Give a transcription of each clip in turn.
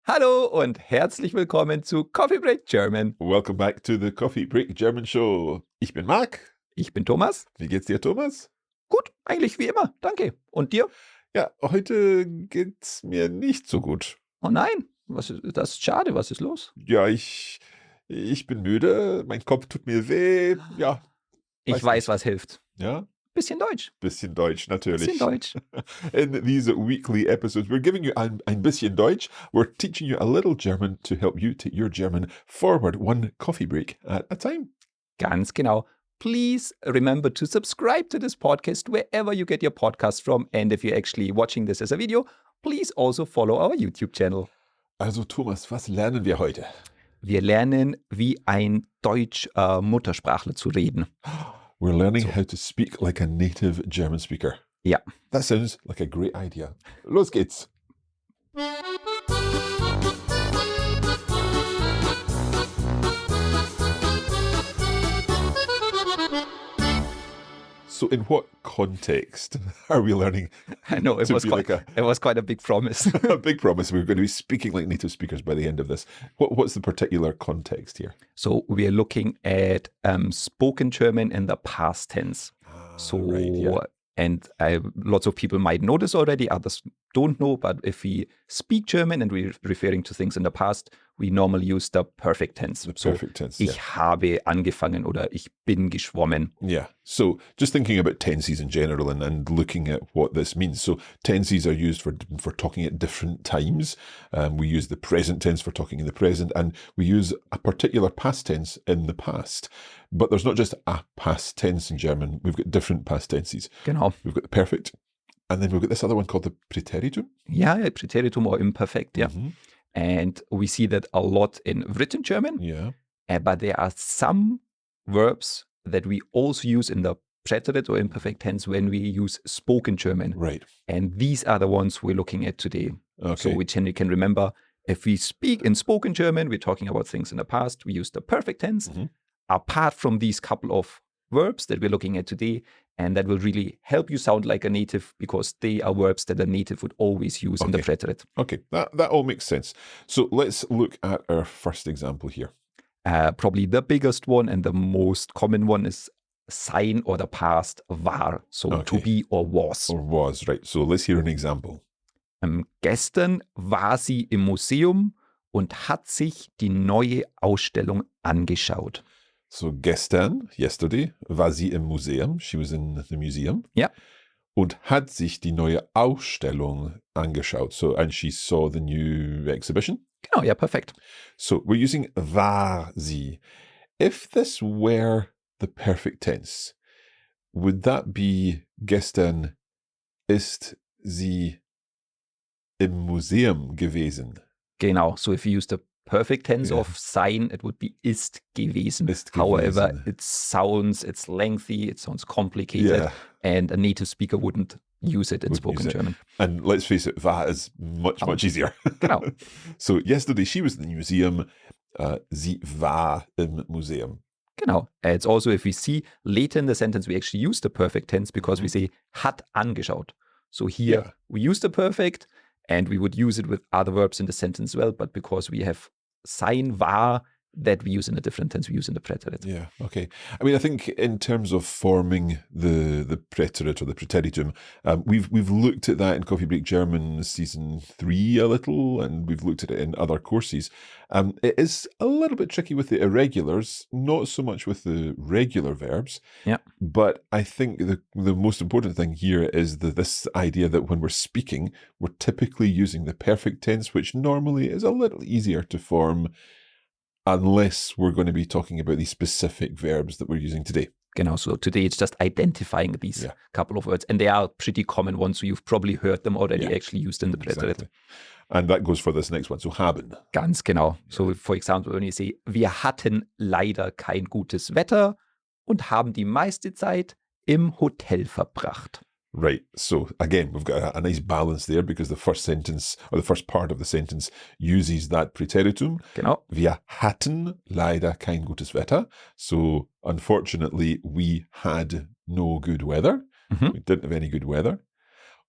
Hallo und herzlich willkommen zu Coffee Break German. Welcome back to the Coffee Break German Show. Ich bin Marc. Ich bin Thomas. Wie geht's dir, Thomas? Gut, eigentlich wie immer, danke. Und dir? Ja, heute geht's mir nicht so gut. Oh nein, das ist schade, was ist los? Ja, ich bin müde, mein Kopf tut mir weh. Ja, Ich weiß, was hilft. ja, Bisschen Deutsch. bisschen Deutsch natürlich. Bisschen Deutsch. In these weekly episodes, we're giving you ein bisschen Deutsch. We're teaching you a little German to help you take your German forward, one coffee break at a time. Ganz genau. Please remember to subscribe to this podcast wherever you get your podcast from. And if you're actually watching this as a video, please also follow our YouTube channel. Also Thomas, was lernen wir heute? Wir lernen, wie ein Deutsch-Muttersprachler zu reden. We're learning how to speak like a native German speaker. Ja. That sounds like a great idea. Los geht's. So in what context are we learning? I know, it was quite a big promise. A big promise. We're going to be speaking like native speakers by the end of this. What's the particular context here? So we are looking at spoken German in the past tense. Right, yeah. And lots of people might know this already, others don't know, but if we speak German and we're referring to things in the past, we normally use the perfect tense. The perfect tense, ich habe angefangen oder ich bin geschwommen. Yeah. So just thinking about tenses in general and looking at what this means. So tenses are used for talking at different times. We use the present tense for talking in the present, and we use a particular past tense in the past. But there's not just a past tense in German. We've got different past tenses. Genau. We've got the perfect, and then we've got this other one called the preteritum. Yeah, preteritum or imperfect, yeah. Mm-hmm. And we see that a lot in written German. Yeah. But there are some verbs that we also use in the preterite or imperfect tense when we use spoken German. Right. And these are the ones we're looking at today. Okay. So we can remember, if we speak in spoken German, we're talking about things in the past, we use the perfect tense. Mm-hmm. Apart from these couple of verbs that we're looking at today, and that will really help you sound like a native because they are verbs that a native would always use in the preterite. Okay, that all makes sense. So let's look at our first example here. Probably the biggest one and the most common one is sein or the past war. So to be or was. Or was, right. So let's hear an example. Gestern war sie im Museum und hat sich die neue Ausstellung angeschaut. So gestern, yesterday, war sie im Museum. She was in the museum. Ja. Und hat sich die neue Ausstellung angeschaut. So, and she saw the new exhibition. Genau, ja, perfekt. So we're using war sie. If this were the perfect tense, would that be gestern ist sie im Museum gewesen? Genau, so if you use the perfect tense of sein, it would be ist gewesen. Ist gewesen. However, it's lengthy, it sounds complicated, and a native speaker wouldn't use it in spoken German. And let's face it, war is much easier. Genau. So yesterday she was in the museum, sie war im Museum. Genau. It's also, if we see later in the sentence, we actually use the perfect tense because we say hat angeschaut. So here we use the perfect, and we would use it with other verbs in the sentence as well, but because we have sein, war, that we use in a different tense, we use in the preterite. Yeah, okay. I mean, I think in terms of forming the preterite or the preteritum, we've looked at that in Coffee Break German season 3 a little, and we've looked at it in other courses. It is a little bit tricky with the irregulars, not so much with the regular verbs. Yeah. But I think the most important thing here is this idea that when we're speaking, we're typically using the perfect tense, which normally is a little easier to form unless we're going to be talking about these specific verbs that we're using today. Genau, so today it's just identifying these couple of words, and they are pretty common ones, so you've probably heard them already actually used in the preterite. Exactly. And that goes for this next one, so haben. Ganz genau. So for example, when you say, wir hatten leider kein gutes Wetter und haben die meiste Zeit im Hotel verbracht. Right. So again, we've got a nice balance there because the first sentence or the first part of the sentence uses that preteritum. Genau. Wir hatten leider kein gutes Wetter. So unfortunately, we had no good weather. Mhm. We didn't have any good weather.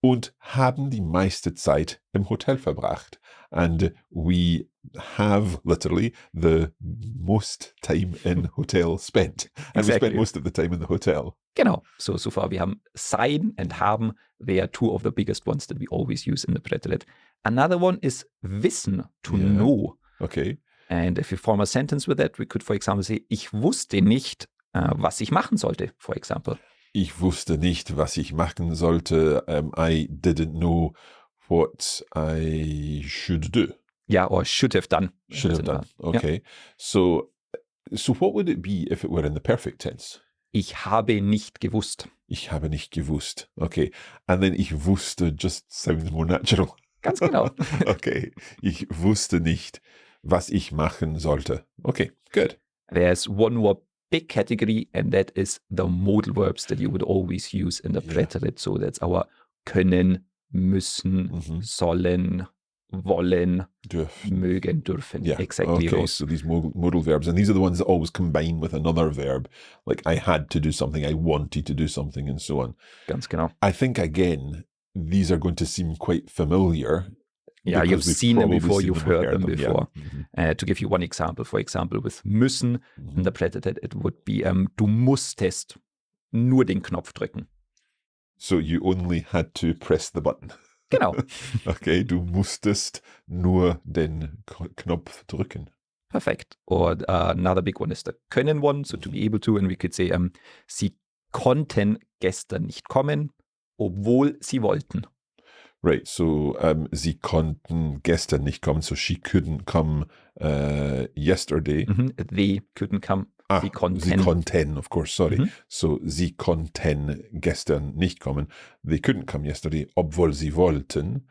Und haben die meiste Zeit im Hotel verbracht. And we have literally the most time in hotel spent. And we spent most of the time in the hotel. Genau, so far wir haben sein and haben. They are two of the biggest ones that we always use in the predicate. Another one is wissen, to know. Okay. And if we form a sentence with that, we could, for example, say, ich wusste nicht, was ich machen sollte, for example. Ich wusste nicht, was ich machen sollte. I didn't know what I should do. Yeah, or should have done. Should have done. Okay. Yeah. So what would it be if it were in the perfect tense? Ich habe nicht gewusst. Ich habe nicht gewusst. Okay. And then ich wusste just sounds more natural. Ganz genau. Okay. Ich wusste nicht, was ich machen sollte. Okay, good. There's one more big category, and that is the modal verbs that you would always use in the predicate. So that's our können, müssen, sollen, wollen, mögen, dürfen. Yeah. Exactly. Okay, so these modal verbs, and these are the ones that always combine with another verb. Like I had to do something, I wanted to do something, and so on. Ganz genau. I think, again, these are going to seem quite familiar. Yeah, you've seen them before, you've heard them before. Yeah. To give you one example, for example, with müssen in the predicate, it would be du musstest nur den Knopf drücken. So you only had to press the button. Genau. Okay, du musstest nur den Knopf drücken. Perfect. Or another big one is the können one, so to be able to, and we could say, sie konnten gestern nicht kommen, obwohl sie wollten. Right, so sie konnten gestern nicht kommen, so she couldn't come yesterday. They couldn't come. Sie konnten. Sie konnten, of course, sorry. So sie konnten gestern nicht kommen. They couldn't come yesterday, obwohl sie wollten,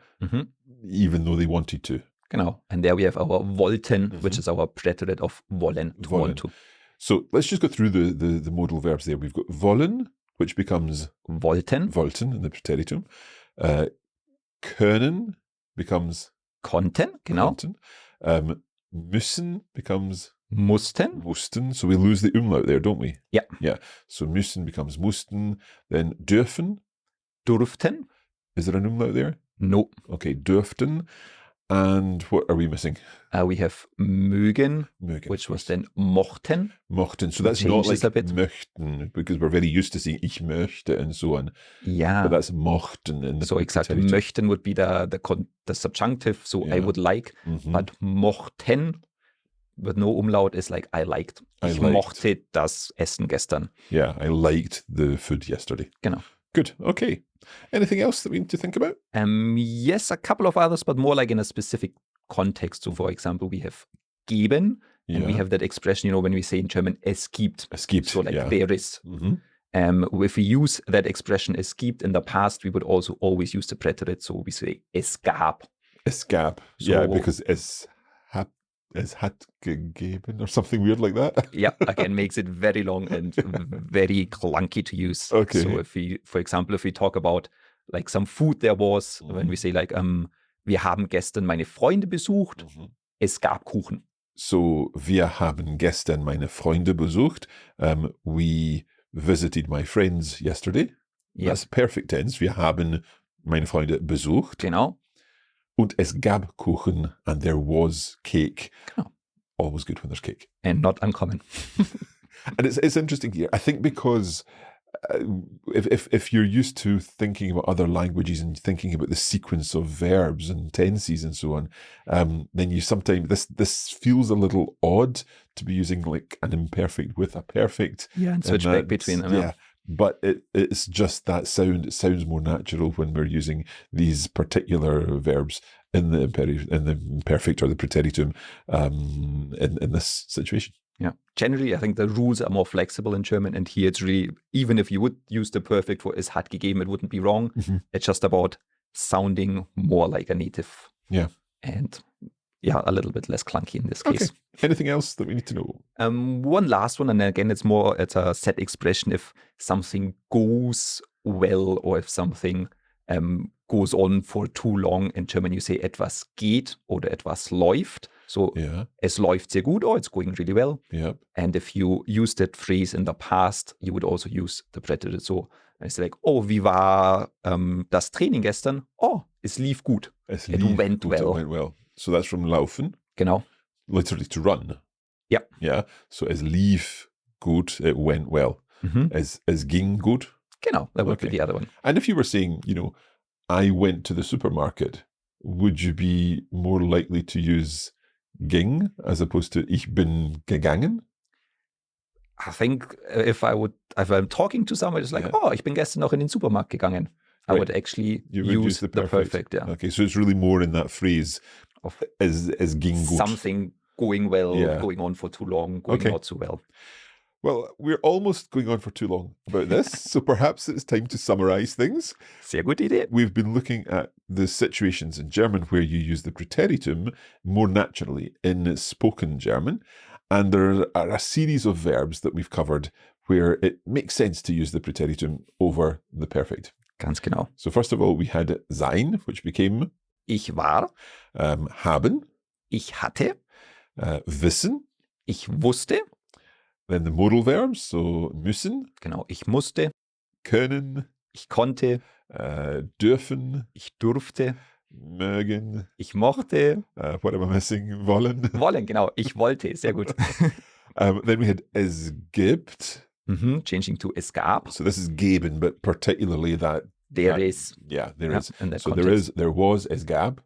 even though they wanted to. Genau, and there we have our wollten, which is our predicate of wollen, to want to. So let's just go through the modal verbs there. We've got wollen, which becomes wollten in the preteritum. Können becomes konnten, genau. Konnten. Müssen becomes mussten. So we lose the umlaut there, don't we? Yeah. Yeah. So müssen becomes mussten. Then dürfen. Durften. Is there an umlaut there? No. Okay, dürften. And what are we missing? We have mögen, which was then mochten. Mochten. So that's not like möchten, because we're very used to saying ich möchte and so on. Yeah. But that's mochten. In the so exactly. Möchten would be the subjunctive, so I would like. But mochten with no umlaut is like I liked. Ich mochte das Essen gestern. Yeah, I liked the food yesterday. Genau. Good. Okay. Anything else that we need to think about? Yes, a couple of others, but more like in a specific context. So, for example, we have geben, and we have that expression, when we say in German, es gibt. Es gibt. So, like there is. If we use that expression, es gibt, in the past, we would also always use the predicate. So, we say es gab. Es gab. So, yeah, because es hat gegeben or something weird like that. Yeah, again, makes it very long and very clunky to use. Okay. So if we, for example, if we talk about like some food there was, when we say like, wir haben gestern meine Freunde besucht, es gab Kuchen. So, wir haben gestern meine Freunde besucht. We visited my friends yesterday. Yep. That's perfect tense. Wir haben meine Freunde besucht. Genau. Und es gab Kuchen and there was cake. Genau. Always good when there's cake. And not uncommon. And it's interesting here. I think because if you're used to thinking about other languages and thinking about the sequence of verbs and tenses and so on, then you sometimes, this feels a little odd to be using like an imperfect with a perfect. Yeah, and switch back between them. Yeah. But it's just that sound. It sounds more natural when we're using these particular verbs in the imperfect or the preteritum in this situation. Yeah. Generally, I think the rules are more flexible in German, and here it's really, even if you would use the perfect for es hat gegeben, it wouldn't be wrong. It's just about sounding more like a native. Yeah. And yeah, a little bit less clunky in this case. Okay. Anything else that we need to know? One last one, and again, it's a set expression if something goes well or if something goes on for too long. In German, you say etwas geht oder etwas läuft. So, es läuft sehr gut or it's going really well. Yeah. And if you use that phrase in the past, you would also use the predicate. So, Dann ist like, oh, wie war das Training gestern? Oh, es lief gut. It went well. It went well. So that's from laufen, Genau. literally to run. Ja. Yeah. So es lief gut, it went well. Es ging gut. Genau, that would be the other one. And if you were saying, I went to the supermarket, would you be more likely to use ging as opposed to ich bin gegangen? I think if I'm talking to someone, it's like, oh, ich bin gestern noch in den Supermarkt gegangen. I would actually use the perfect. Yeah. Okay, so it's really more in that phrase of es ging gut. Something going well, going on for too long, going not so well. Well, we're almost going on for too long about this, so perhaps it's time to summarize things. Sehr gute Idee. We've been looking at the situations in German where you use the Präteritum more naturally in spoken German, and there are a series of verbs that we've covered where it makes sense to use the Präteritum over the perfect. Ganz genau. So first of all, we had sein, which became Ich war. Haben. Ich hatte. Wissen. Ich wusste. Then the modal verbs, so müssen. Genau, ich musste. Können. Ich konnte. Dürfen. Ich durfte. Mögen. Ich mochte. What am I missing? Wollen. Wollen, genau. Ich wollte. Sehr gut. Then we had es gibt. Changing to es gab. So this is geben, but particularly that. There is. Yeah, there is. So context. there was es gab.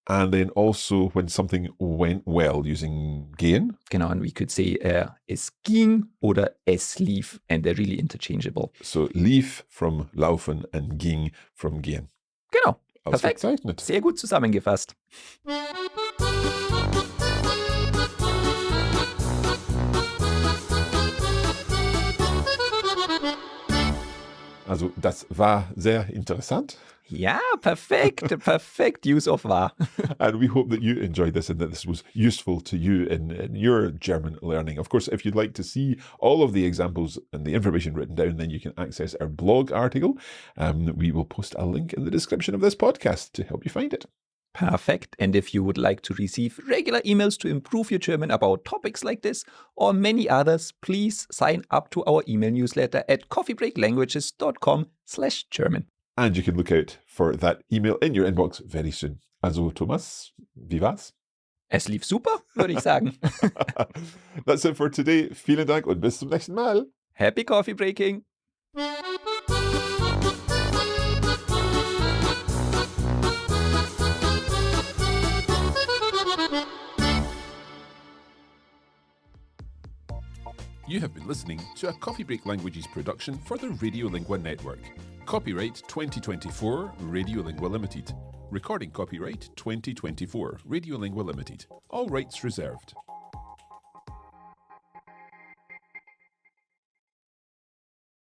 And then also when something went well using gehen. Genau, and we could say es ging oder es lief, and they're really interchangeable. So lief from laufen and ging from gehen. Genau, perfekt. Ausgezeichnet. Sehr gut zusammengefasst. Also das war sehr interessant. Ja, perfect. Perfect use of war. And we hope that you enjoyed this and that this was useful to you in your German learning. Of course, if you'd like to see all of the examples and the information written down, then you can access our blog article. We will post a link in the description of this podcast to help you find it. Perfect. And if you would like to receive regular emails to improve your German about topics like this or many others, please sign up to our email newsletter at coffeebreaklanguages.com/German. And you can look out for that email in your inbox very soon. Also, Thomas, wie war's? Es lief super, würde ich sagen. That's it for today. Vielen Dank und bis zum nächsten Mal. Happy coffee breaking. You have been listening to a Coffee Break Languages production for the Radiolingua Network. Copyright 2024 Radiolingua Limited. Recording copyright 2024 Radiolingua Limited. All rights reserved.